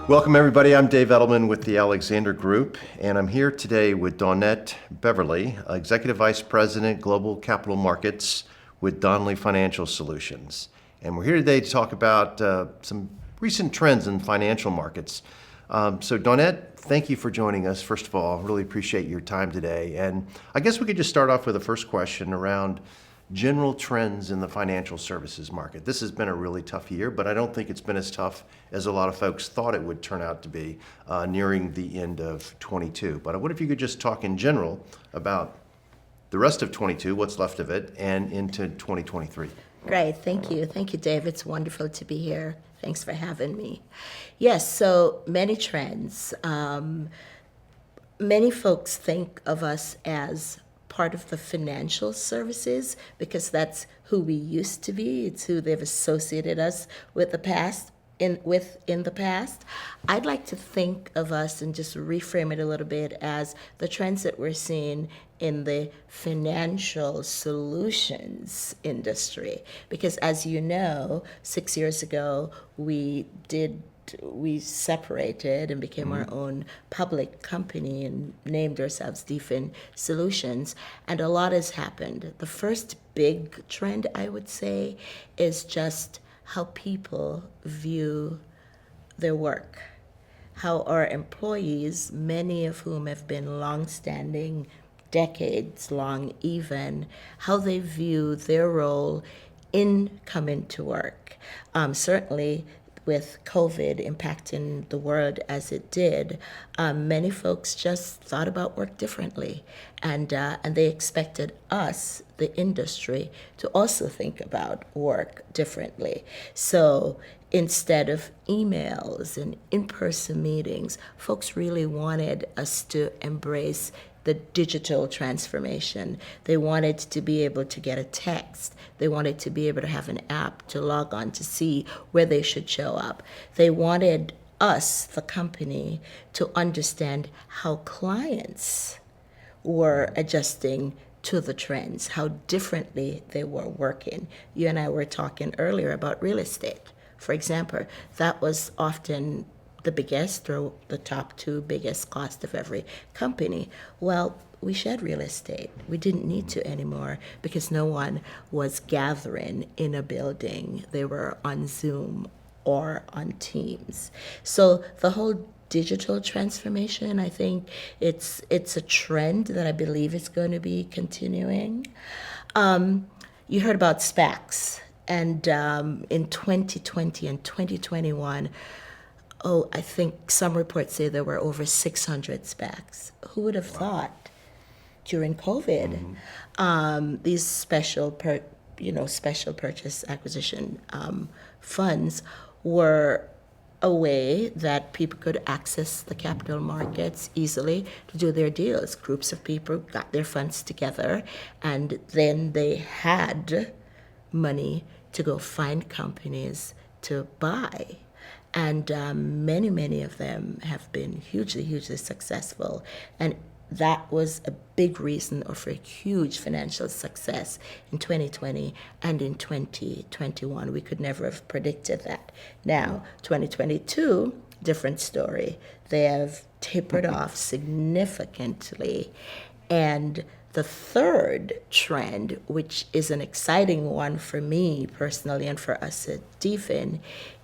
Welcome everybody, I'm Dave Eddleman with the Alexander Group, and I'm here today with Dawnet Beverly, Executive Vice President, Global Capital Markets with Donnelley Financial Solutions. And we're here today to talk about some recent trends in financial markets. So Dawnet, thank you for joining us. First of all, really appreciate your time today. And I guess we could just start off with the first question around general trends in the financial services market. This has been a really tough year, but I don't think it's been as tough as a lot of folks thought it would turn out to be nearing the end of 22. But what if you could just talk in general about the rest of 22, what's left of it, and into 2023? Great, thank you. Thank you, Dave. It's wonderful to be here. Thanks for having me. Yes, so many trends. Many folks think of us as part of the financial services because that's who we used to be. It's who they've associated us with the past. In the past, I'd like to think of us and just reframe it a little bit as the trends that we're seeing in the financial solutions industry. Because as you know, 6 years ago, we separated and became our own public company and named ourselves DFIN Solutions, and a lot has happened. The first big trend, I would say, is just how people view their work, how our employees, many of whom have been long-standing, decades long even, how they view their role in coming to work. Certainly, with COVID impacting the world as it did, many folks just thought about work differently, and they expected us, the industry, to also think about work differently. So instead of emails and in-person meetings, folks really wanted us to embrace the digital transformation. They wanted to be able to get a text. They wanted to be able to have an app to log on to see where they should show up. They wanted us, the company, to understand how clients were adjusting to the trends, how differently they were working. You and I were talking earlier about real estate. For example, that was often the biggest or the top two biggest cost of every company. Well, we shed real estate. We didn't need to anymore because no one was gathering in a building. They were on Zoom or on Teams. So the whole digital transformation, I think it's a trend that I believe is going to be continuing. You heard about SPACs, and in 2020 and 2021, I think some reports say there were over 600 SPACs. Who would have thought during COVID, these special purchase acquisition funds were a way that people could access the capital markets easily to do their deals. Groups of people got their funds together, and then they had money to go find companies to buy. And many of them have been hugely successful. And that was a big reason for a huge financial success in 2020 and in 2021. We could never have predicted that. Now, 2022, different story. They have tapered off significantly. And the third trend, which is an exciting one for me personally and for us at DFIN,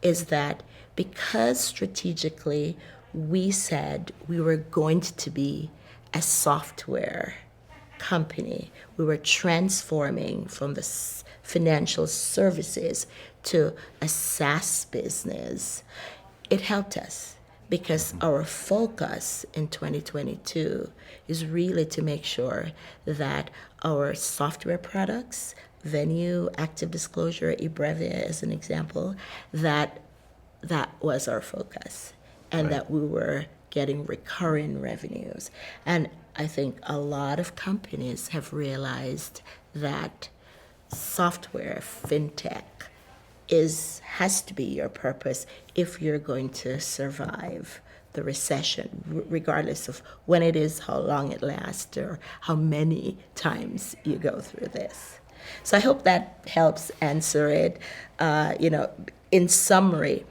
is that because strategically we said we were going to be a software company, we were transforming from the financial services to a SaaS business, it helped us because our focus in 2022 is really to make sure that our software products, Venue, Active Disclosure, eBrevia as an example, that was our focus, and Right. that we were getting recurring revenues. And I think a lot of companies have realized that software, fintech, has to be your purpose if you're going to survive the recession, regardless of when it is, how long it lasts, or how many times you go through this. So I hope that helps answer it. In summary,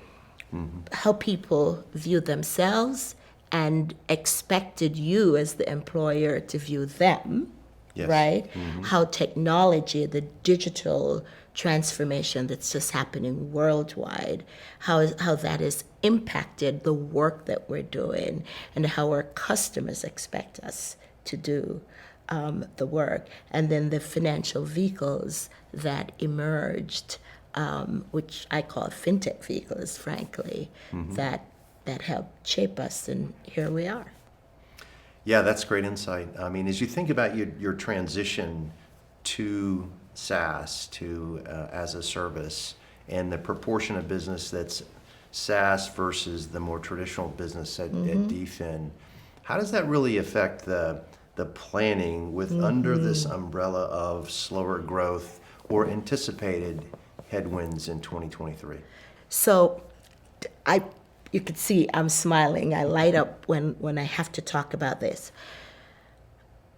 how people view themselves and expected you as the employer to view them, Yes. right? How technology, the digital transformation that's just happening worldwide, how that has impacted the work that we're doing and how our customers expect us to do the work. And then the financial vehicles that emerged, which I call fintech vehicles, frankly, that helped shape us, and here we are. Yeah, that's great insight. I mean, as you think about your transition to SaaS, to as a service, and the proportion of business that's SaaS versus the more traditional business at DFIN, how does that really affect the planning with under this umbrella of slower growth or anticipated headwinds in 2023? So you could see I'm smiling. I light up when I have to talk about this.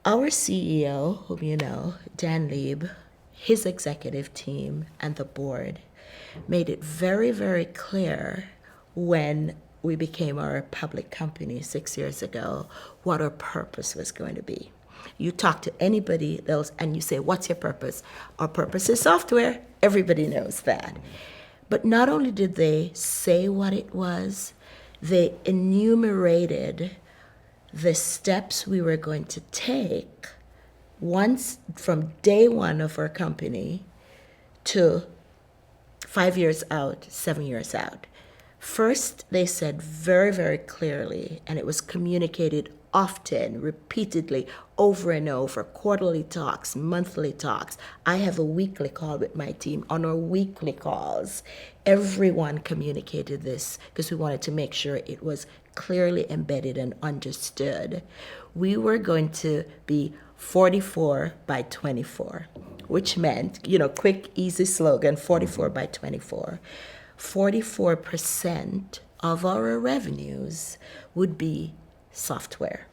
Our CEO, whom you know, Dan Lieb, his executive team, and the board made it very, very clear when we became our public company 6 years ago what our purpose was going to be. You talk to anybody else and you say, what's your purpose? Our purpose is software. Everybody knows that. But not only did they say what it was, they enumerated the steps we were going to take once from day one of our company to 5 years out, 7 years out. First, they said very, very clearly, and it was communicated often, repeatedly, over and over, quarterly talks, monthly talks. I have a weekly call with my team. On our weekly calls, everyone communicated this because we wanted to make sure it was clearly embedded and understood. We were going to be 44 by 24, which meant, quick, easy slogan, 44 by 24. 44% of our revenues would be software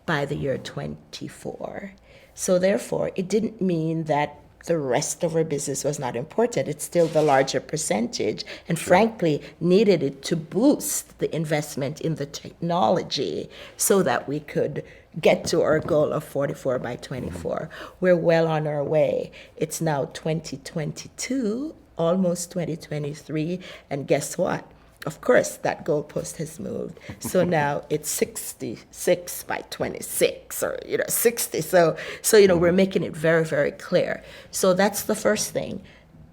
by the year 24. So therefore, it didn't mean that the rest of our business was not important. It's still the larger percentage, and frankly, needed it to boost the investment in the technology so that we could get to our goal of 44 by 24. We're well on our way. It's now 2022, almost 2023, and guess what? Of course, that goalpost has moved. So now it's 66 by 26, or 60. So we're making it very, very clear. So that's the first thing.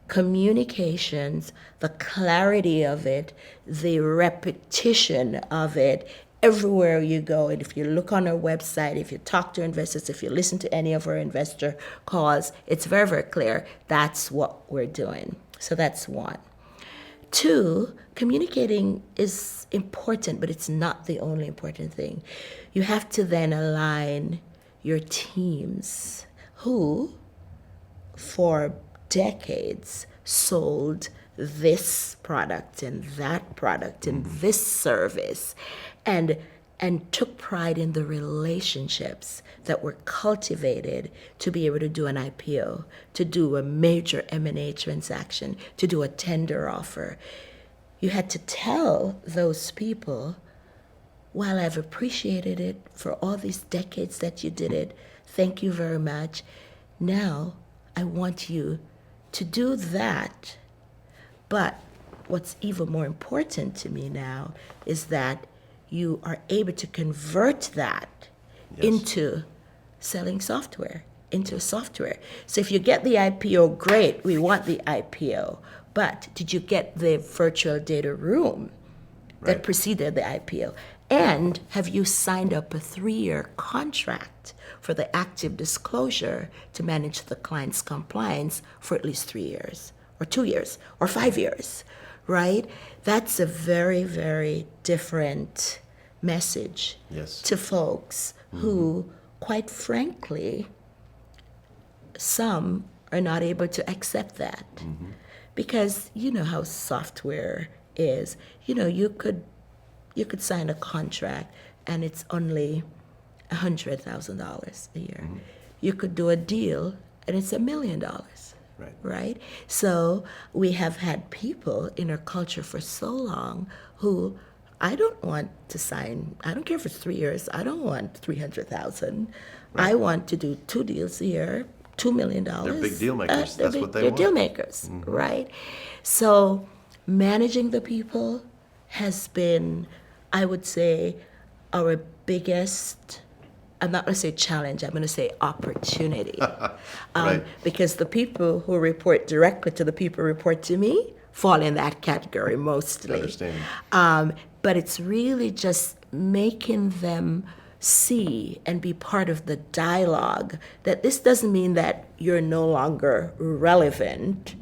Communications, the clarity of it, the repetition of it, everywhere you go. And if you look on our website, if you talk to investors, if you listen to any of our investor calls, it's very, very clear that's what we're doing. So that's one. Two, communicating is important, but it's not the only important thing. You have to then align your teams who, for decades, sold this product and that product and this service, and took pride in the relationships that were cultivated to be able to do an IPO, to do a major M&A transaction, to do a tender offer. You had to tell those people, while I've appreciated it for all these decades that you did it, thank you very much. Now I want you to do that. But what's even more important to me now is that you are able to convert that into selling software, into software. So if you get the IPO, great, we want the IPO. But did you get the virtual data room that preceded the IPO? And have you signed up a 3-year contract for the active disclosure to manage the client's compliance for at least 3 years, or 2 years, or 5 years, right? That's a very, very different message to folks who, quite frankly, some are not able to accept that. Because you know how software is. You could sign a contract and it's only $100,000 a year. You could do a deal and it's $1 million, right? So we have had people in our culture for so long who I don't want to sign. I don't care if it's 3 years. I don't want 300,000. I want to do 2 deals a year, $2 million. They're big deal makers. That's what they they're want. deal makers, right? So managing the people has been, I would say, our biggest, I'm not going to say challenge, I'm going to say opportunity. Right. Because the people who report directly to the people who report to me fall in that category mostly. Understanding. But it's really just making them see and be part of the dialogue that this doesn't mean that you're no longer relevant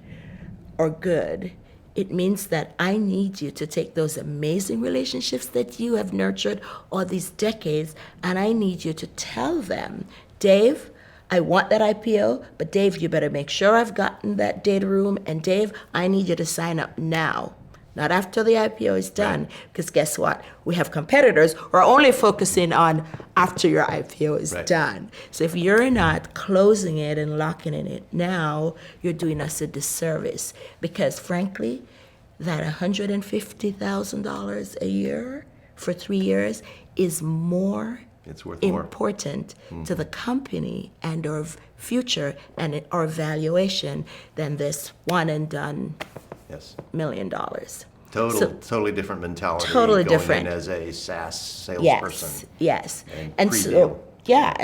or good. It means that I need you to take those amazing relationships that you have nurtured all these decades, and I need you to tell them, Dave, I want that IPO, but Dave, you better make sure I've gotten that data room, and Dave, I need you to sign up now, not after the IPO is done, because guess what? We have competitors who are only focusing on after your IPO is done. So if you're not closing it and locking in it now, you're doing us a disservice, because frankly, that $150,000 a year for 3 years is more It's worth more. important to the company and our future and our valuation than this one and done Yes. $1 million. Totally different mentality. Totally going different. in as a SaaS salesperson. Yes. And And pre-deal.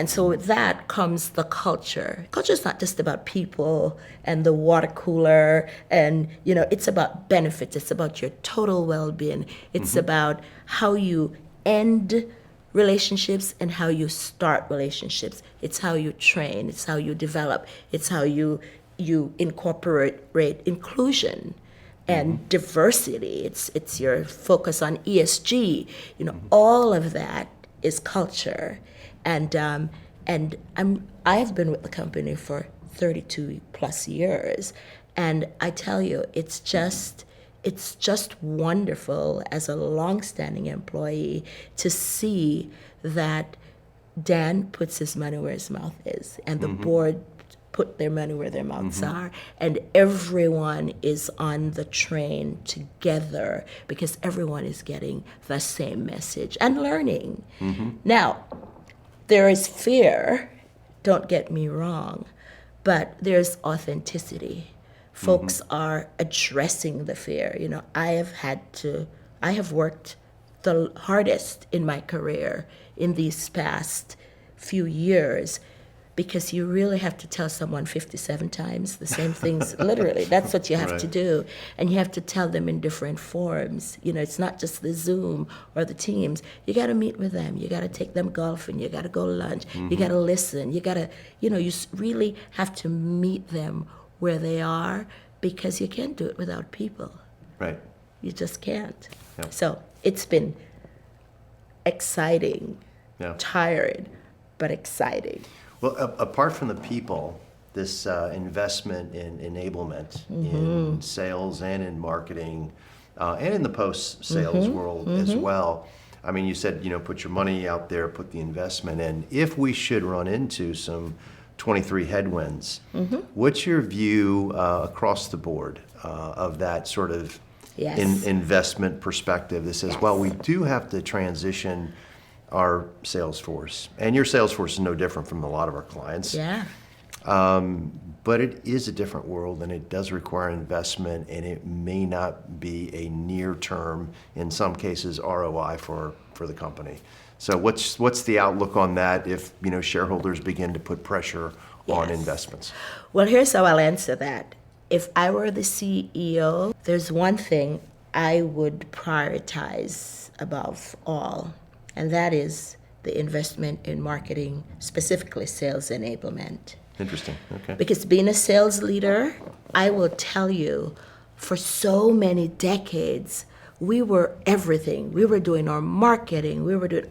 so with that comes the culture. Culture is not just about people and the water cooler and, it's about benefits. It's about your total well-being. It's about how you end relationships and how you start relationships. It's how you train. It's how you develop. It's how you incorporate inclusion and diversity. It's your focus on ESG. All of that is culture. And I've been with the company for 32 plus years, and I tell you, it's just wonderful as a long-standing employee to see that Dan puts his money where his mouth is, and the board put their money where their mouths are, and everyone is on the train together because everyone is getting the same message and learning. Now, there is fear, don't get me wrong, but there's authenticity. Folks are addressing the fear. I have worked the hardest in my career in these past few years, because you really have to tell someone 57 times the same things, literally. That's what you have to do. And you have to tell them in different forms. It's not just the Zoom or the Teams. You got to meet with them. You got to take them golfing. You got to go to lunch. You got to listen. You got to, you really have to meet them where they are, because you can't do it without people. Right. You just can't. Yeah. So it's been exciting, tired, but exciting. Well, apart from the people, this investment in enablement in sales and in marketing and in the post-sales world as well. I mean, you said, put your money out there, put the investment in. If we should run into some 23 headwinds, what's your view across the board of that sort of investment perspective that says, well, we do have to transition our sales force, and your sales force is no different from a lot of our clients. Yeah. But it is a different world, and it does require investment, and it may not be a near-term, in some cases, ROI for the company. So what's the outlook on that if shareholders begin to put pressure on investments? Well, here's how I'll answer that. If I were the CEO, there's one thing I would prioritize above all, and that is the investment in marketing, specifically sales enablement. Interesting. Okay. Because being a sales leader, I will tell you, for so many decades, we were everything. We were doing our marketing.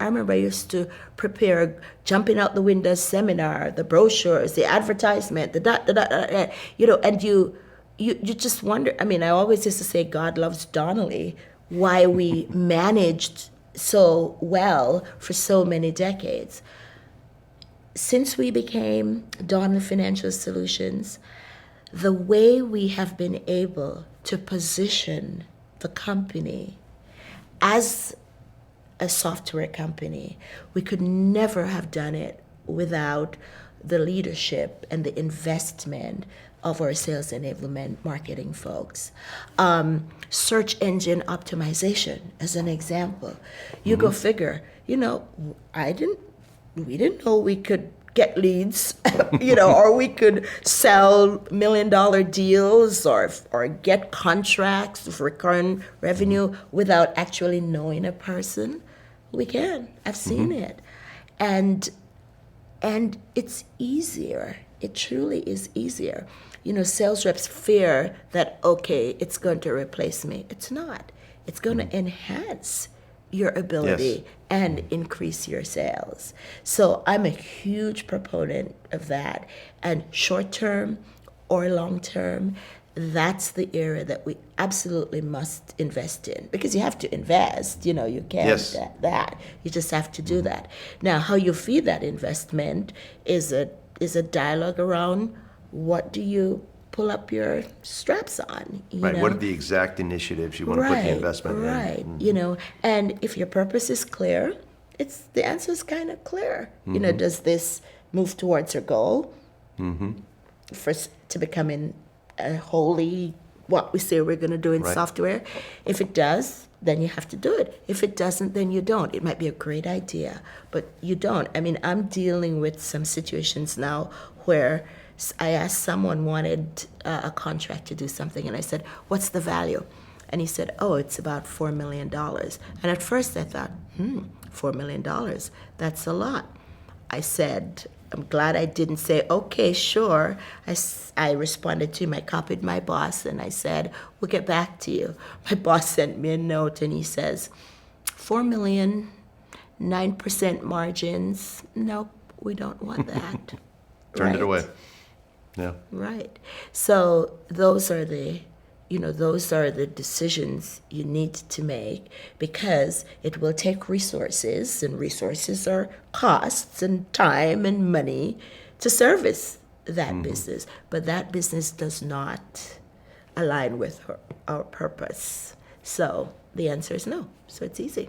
I remember I used to prepare Jumping Out the Window seminar, the brochures, the advertisement, and you just wonder. I mean, I always used to say God loves Donnelley, why we managed so well for so many decades. Since we became Donnelley Financial Solutions, the way we have been able to position the company as a software company, we could never have done it without the leadership and the investment of our sales enablement marketing folks. Search engine optimization, as an example. You go figure, we didn't know we could get leads, or we could sell $1 million deals or get contracts of recurring revenue without actually knowing a person. We can. I've seen it. And it's easier. It truly is easier. Sales reps fear that, okay, it's going to replace me. It's not. It's going to enhance your ability and increase your sales. So I'm a huge proponent of that. And short term or long term, that's the area that we absolutely must invest in, because you have to invest. You can't that. You just have to do that. Now, how you feed that investment is a dialogue around what do you pull up your straps on. Right. What are the exact initiatives you want to put the investment in? Right. And if your purpose is clear, the answer is kind of clear. Does this move towards your goal? To becoming wholly what we say we're going to do in software? If it does, then you have to do it. If it doesn't, then you don't. It might be a great idea, but you don't. I mean, I'm dealing with some situations now where I asked someone wanted a contract to do something, and I said, what's the value? And he said, oh, it's about $4 million. And at first I thought, $4 million, that's a lot. I said, I'm glad I didn't say, okay, sure. I responded to him, I copied my boss, and I said, we'll get back to you. My boss sent me a note, and he says, $4 million, 9% margins. Nope, we don't want that. Turned it away. Yeah. Right. So those are the decisions you need to make, because it will take resources, and resources are costs and time and money to service that business. But that business does not align with our purpose. So the answer is no. So it's easy.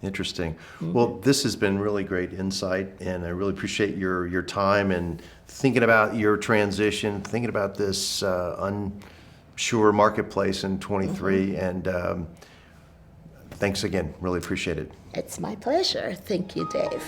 Interesting. Well, this has been really great insight, and I really appreciate your time and thinking about your transition, thinking about this unsure marketplace in 23, and thanks again. Really appreciate it. It's my pleasure. Thank you, Dave.